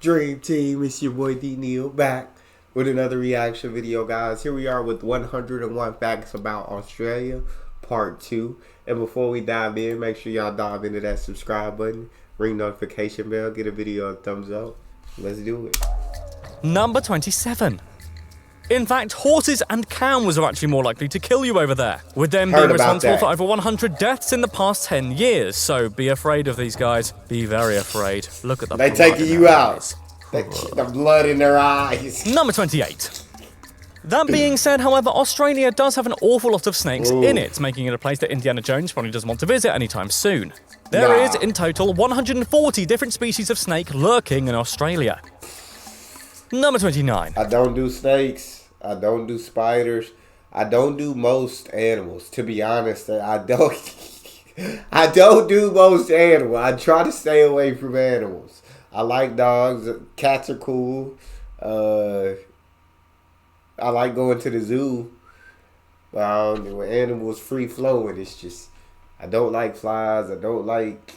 Dream Team, it's your boy Neal back with another reaction video, guys. Here we are with 101 facts about Australia, part 2. And before we dive in, make sure y'all dive into that subscribe button, ring notification bell, get a video a thumbs up. Let's do it. Number 27. In fact, horses and cows are actually more likely to kill you over there, with them being responsible for over 100 deaths in the past 10 years. So be afraid of these guys. Be very afraid. Look at the They taking you out. The blood in their eyes. Number 28. That being said, however, Australia does have an awful lot of snakes in it, making it a place that Indiana Jones probably doesn't want to visit anytime soon. There is, in total, 140 different species of snake lurking in Australia. Number 29. I don't do snakes. I don't do spiders. I don't do most animals. To be honest, I don't. I don't do most animals. I try to stay away from animals. I like dogs. Cats are cool. I like going to the zoo. When animals free flowing, it's just I don't like flies. I don't like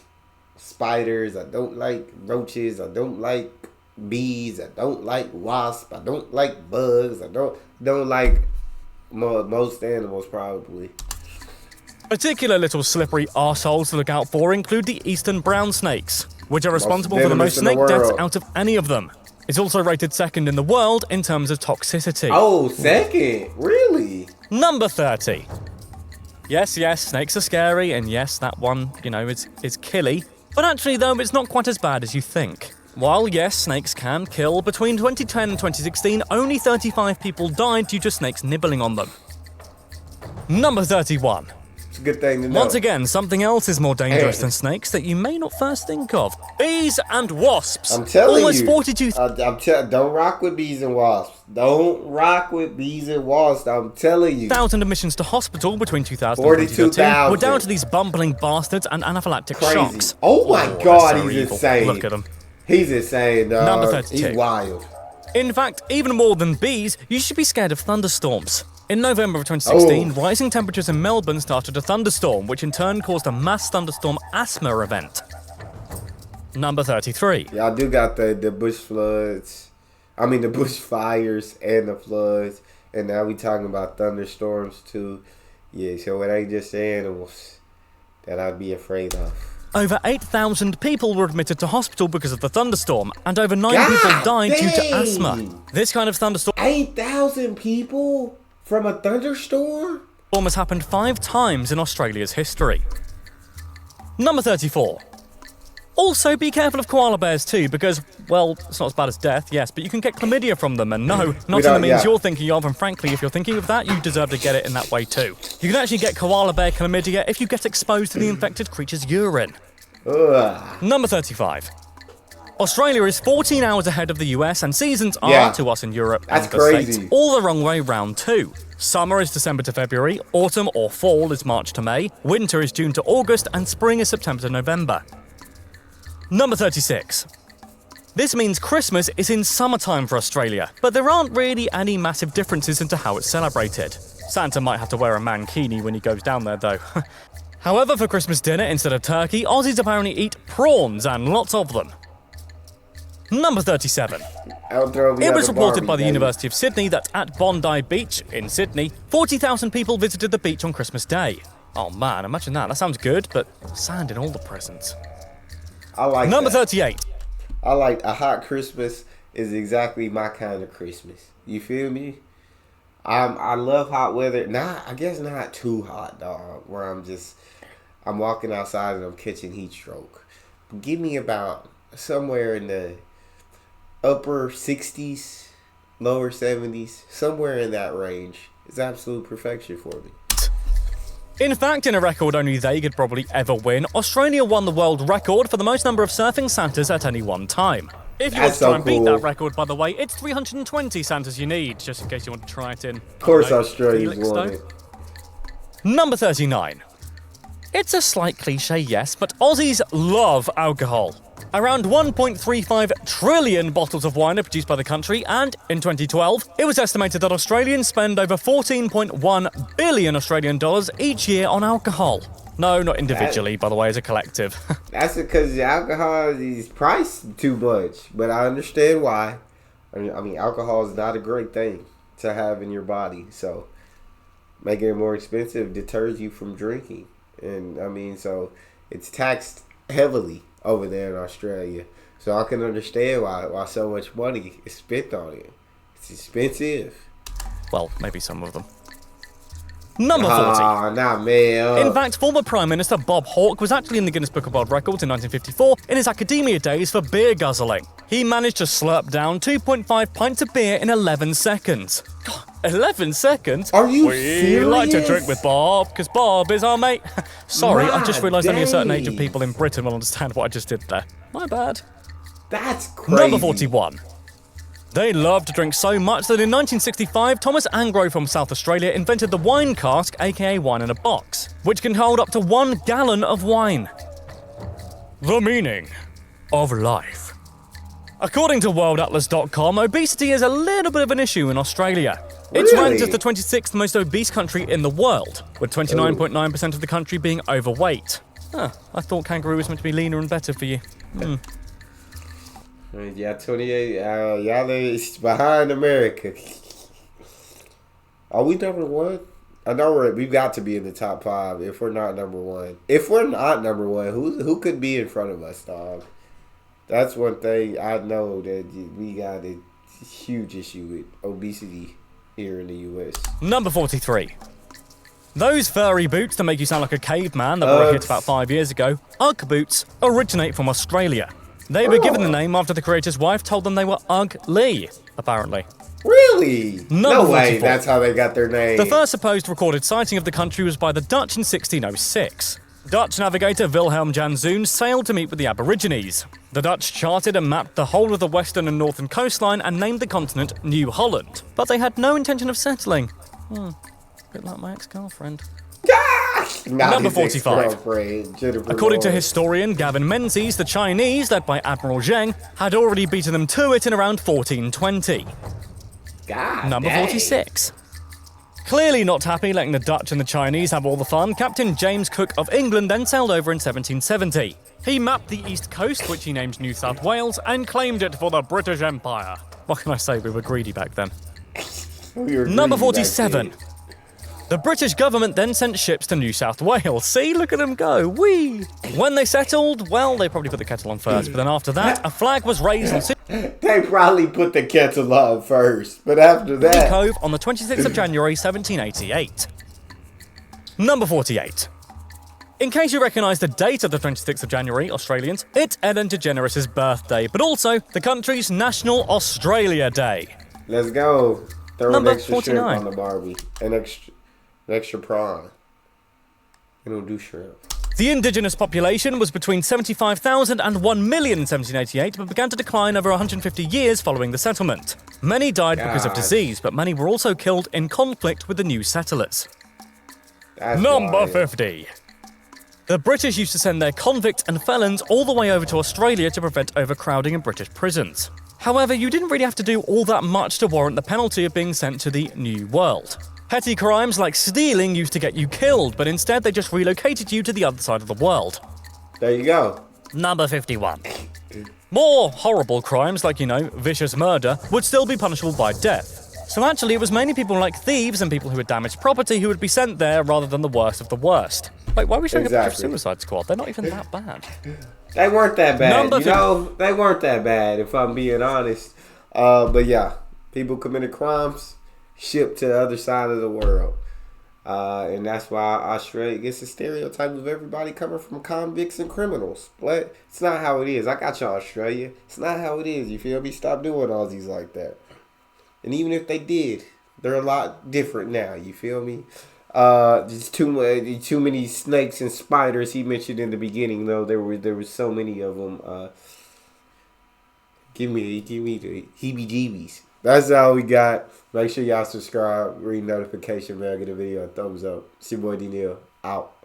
spiders. I don't like roaches. I don't like bees. I don't like wasps. I don't like bugs. I don't like most animals probably. Particular little slippery arseholes to look out for include the eastern brown snakes, which are responsible for the most snake deaths out of any of them. It's also rated second in the world in terms of toxicity. Oh, second? Really? Number 30. Yes, snakes are scary, and yes, that one, is killy. But actually, though, it's not quite as bad as you think. While, yes, snakes can kill, between 2010 and 2016, only 35 people died due to snakes nibbling on them. Number 31. It's a good thing to know. Once again, something else is more dangerous than snakes that you may not first think of. Bees and wasps. I'm telling Almost you. 42... don't rock with bees and wasps. Don't rock with bees and wasps. I'm telling you. 1,000 admissions to hospital between 2000 and 2022 were down to these bumbling bastards and anaphylactic shocks. Oh my God, he's evil. insane. Look at him. He's insane, dog. Number 32. He's wild. In fact, even more than bees, you should be scared of thunderstorms. In November of 2016, rising temperatures in Melbourne started a thunderstorm, which in turn caused a mass thunderstorm asthma event. Number 33. Y'all do got the bush floods. I mean, the bush fires and the floods. And now we talking about thunderstorms, too. Yeah, so it ain't just animals that I'd be afraid of. Over 8,000 people were admitted to hospital because of the thunderstorm, and over 9 people died due to asthma. This kind of thunderstorm 8,000 people from a thunderstorm? Has happened 5 times in Australia's history. Number 34. Also, be careful of koala bears too, because, well, it's not as bad as death, yes, but you can get chlamydia from them, and no, not in the means you're thinking of, and frankly, if you're thinking of that, you deserve to get it in that way too. You can actually get koala bear chlamydia if you get exposed to the infected creature's urine. Number 35. Australia is 14 hours ahead of the US, and seasons are, to us in Europe and the States, all the wrong way round too. Summer is December to February, autumn or fall is March to May, winter is June to August, and spring is September to November. Number 36. This means Christmas is in summertime for Australia, but there aren't really any massive differences into how it's celebrated. Santa might have to wear a mankini when he goes down there, though. However, for Christmas dinner, instead of turkey, Aussies apparently eat prawns, and lots of them. Number 37. It was reported by the University of Sydney that at Bondi Beach in Sydney, 40,000 people visited the beach on Christmas Day. Oh man, imagine that. That sounds good, but sand in all the presents. I like Number 38. I like a hot Christmas is exactly my kind of Christmas. You feel me? I love hot weather. I guess not too hot, dog. Where I'm walking outside and I'm catching heat stroke. Give me about somewhere in the upper 60s, lower 70s, somewhere in that range. It's absolute perfection for me. In fact, in a record only they could probably ever win, Australia won the world record for the most number of surfing Santas at any one time. If you want to try and beat that record, by the way, it's 320 Santas you need, just in case you want to try it in. Of course, Australia's won it. Number 39. It's a slight cliche, yes, but Aussies love alcohol. Around 1.35 trillion bottles of wine are produced by the country, and in 2012, it was estimated that Australians spend over 14.1 billion Australian dollars each year on alcohol. No, not individually, by the way, as a collective. That's because alcohol is priced too much. But I understand why. I mean, alcohol is not a great thing to have in your body. So making it more expensive deters you from drinking. And I mean, so it's taxed heavily over there in Australia. So I can understand why so much money is spent on it. It's expensive. Well, maybe some of them. Number 40. Ah, nah, man. In fact, former Prime Minister Bob Hawke was actually in the Guinness Book of World Records in 1954 in his academia days for beer guzzling. He managed to slurp down 2.5 pints of beer in 11 seconds. God, 11 seconds? Are you We serious? like to drink with Bob, because Bob is our mate. Sorry, I just realised only a certain age of days. people in Britain will understand what I just did there. My bad. That's crazy. Number 41. They loved to drink so much that in 1965, Thomas Angro from South Australia invented the wine cask, aka wine in a box, which can hold up to 1 gallon of wine. The meaning of life. According to worldatlas.com, obesity is a little bit of an issue in Australia. It's ranked as the 26th most obese country in the world, with 29.9% of the country being overweight. I thought kangaroo was meant to be leaner and better for you. Yeah, 28. Y'all is behind America. Are we number one? I know we've got to be in the top 5 if we're not number one. If we're not number one, who could be in front of us, dog? That's one thing I know that we got a huge issue with obesity here in the U.S. Number 43. Those furry boots that make you sound like a caveman that were a hit about 5 years ago, Ugg boots, originate from Australia. They were given the name after the creator's wife told them they were ugly, apparently. Really? Number No way, 44. that's how they got their name. The first supposed recorded sighting of the country was by the Dutch in 1606. Dutch navigator Wilhelm Janszoon sailed to meet with the Aborigines. The Dutch charted and mapped the whole of the western and northern coastline and named the continent New Holland. But they had no intention of settling. Bit like my ex-girlfriend. Number 45. According to historian Gavin Menzies, the Chinese, led by Admiral Zheng, had already beaten them to it in around 1420. Number 46. Clearly not happy letting the Dutch and the Chinese have all the fun, Captain James Cook of England then sailed over in 1770. He mapped the east coast, which he named New South Wales, and claimed it for the British Empire. What can I say, we were greedy back then. Number 47. The British government then sent ships to New South Wales. See, look at them go, whee! When they settled, well, they probably put the kettle on first, but then after that, a flag was raised on They probably put the kettle on first, but after that... Cove on the 26th of January 1788. Number 48. In case you recognise the date of the 26th of January, Australians, it's Ellen DeGeneres' birthday, but also the country's National Australia Day. Let's go. Throw Number an extra 49. shrimp on the Barbie. An extra prawn. We don't do shrimp. The indigenous population was between 75,000 and 1 million in 1788, but began to decline over 150 years following the settlement. Many died because of disease, but many were also killed in conflict with the new settlers. That's Number wild. 50. The British used to send their convicts and felons all the way over to Australia to prevent overcrowding in British prisons. However, you didn't really have to do all that much to warrant the penalty of being sent to the New World. Petty crimes like stealing used to get you killed, but instead they just relocated you to the other side of the world. There you go. Number 51. More horrible crimes like, vicious murder would still be punishable by death. So actually it was mainly people like thieves and people who had damaged property who would be sent there rather than the worst of the worst. Wait, why are we showing a picture of Suicide Squad? They're not even that bad. They weren't that bad. Number They weren't that bad, if I'm being honest. But yeah, people committed crimes, shipped to the other side of the world. And that's why Australia gets a stereotype of everybody coming from convicts and criminals. But it's not how it is. I got you, Australia. It's not how it is. You feel me? Stop doing Aussies like that. And even if they did, they're a lot different now. You feel me? Just too many snakes and spiders he mentioned in the beginning. Though there were so many of them. Give me the heebie-jeebies. That's all we got. Make sure y'all subscribe, ring notification bell, get a video a thumbs up. It's your boy Neal, out.